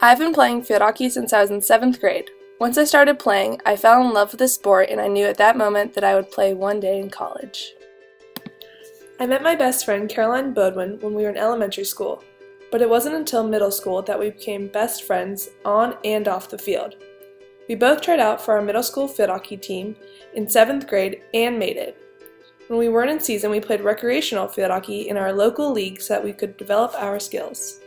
I've been playing field hockey since I was in 7th grade. Once I started playing, I fell in love with the sport and I knew at that moment that I would play one day in college. I met my best friend Caroline Bodwin when we were in elementary school, but it wasn't until middle school that we became best friends on and off the field. We both tried out for our middle school field hockey team in 7th grade and made it. When we weren't in season, we played recreational field hockey in our local league so that we could develop our skills.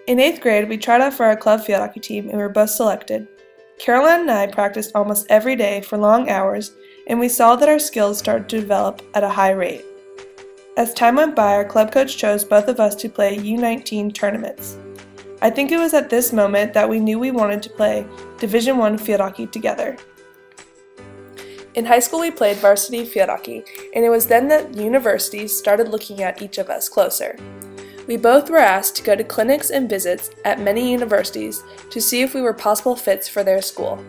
In 8th grade, we tried out for our club field hockey team and we were both selected. Caroline and I practiced almost every day for long hours, and we saw that our skills started to develop at a high rate. As time went by, our club coach chose both of us to play U19 tournaments. I think it was at this moment that we knew we wanted to play Division I field hockey together. In high school, we played varsity field hockey, and it was then that universities started looking at each of us closer. We both were asked to go to clinics and visits at many universities to see if we were possible fits for their school.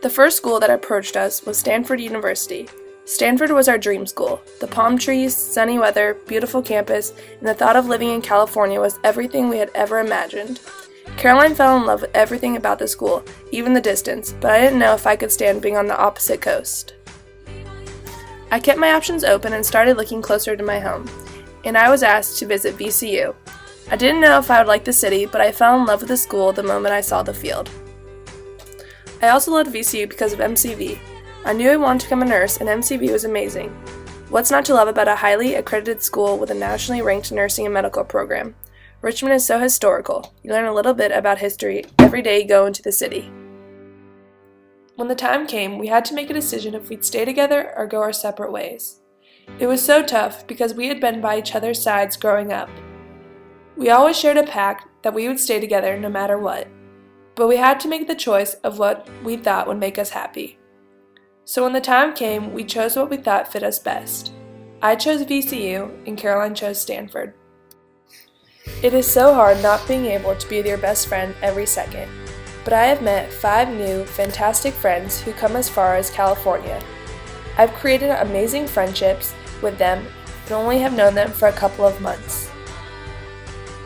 The first school that approached us was Stanford University. Stanford was our dream school. The palm trees, sunny weather, beautiful campus, and the thought of living in California was everything we had ever imagined. Caroline fell in love with everything about the school, even the distance, but I didn't know if I could stand being on the opposite coast. I kept my options open and started looking closer to my home, and I was asked to visit VCU. I didn't know if I would like the city, but I fell in love with the school the moment I saw the field. I also loved VCU because of MCV. I knew I wanted to become a nurse, and MCV was amazing. What's not to love about a highly accredited school with a nationally ranked nursing and medical program? Richmond is so historical. You learn a little bit about history every day you go into the city. When the time came, we had to make a decision if we'd stay together or go our separate ways. It was so tough because we had been by each other's sides growing up. We always shared a pact that we would stay together no matter what, but we had to make the choice of what we thought would make us happy. So when the time came, we chose what we thought fit us best. I chose VCU and Caroline chose Stanford. It is so hard not being able to be with your best friend every second, but I have met 5 new, fantastic friends who come as far as California. I've created amazing friendships with them and only have known them for a couple of months.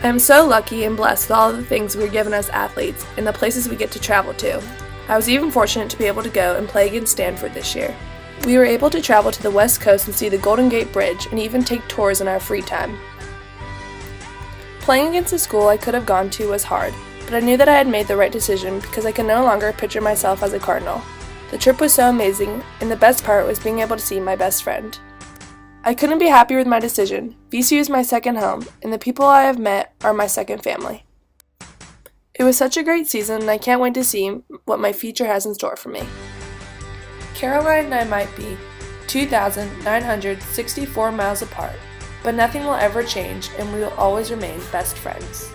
I am so lucky and blessed with all of the things we're given as athletes and the places we get to travel to. I was even fortunate to be able to go and play against Stanford this year. We were able to travel to the West Coast and see the Golden Gate Bridge and even take tours in our free time. Playing against the school I could have gone to was hard, but I knew that I had made the right decision because I could no longer picture myself as a Cardinal. The trip was so amazing, and the best part was being able to see my best friend. I couldn't be happier with my decision. VCU is my second home, and the people I have met are my second family. It was such a great season, and I can't wait to see what my future has in store for me. Caroline and I might be 2,964 miles apart, but nothing will ever change, and we will always remain best friends.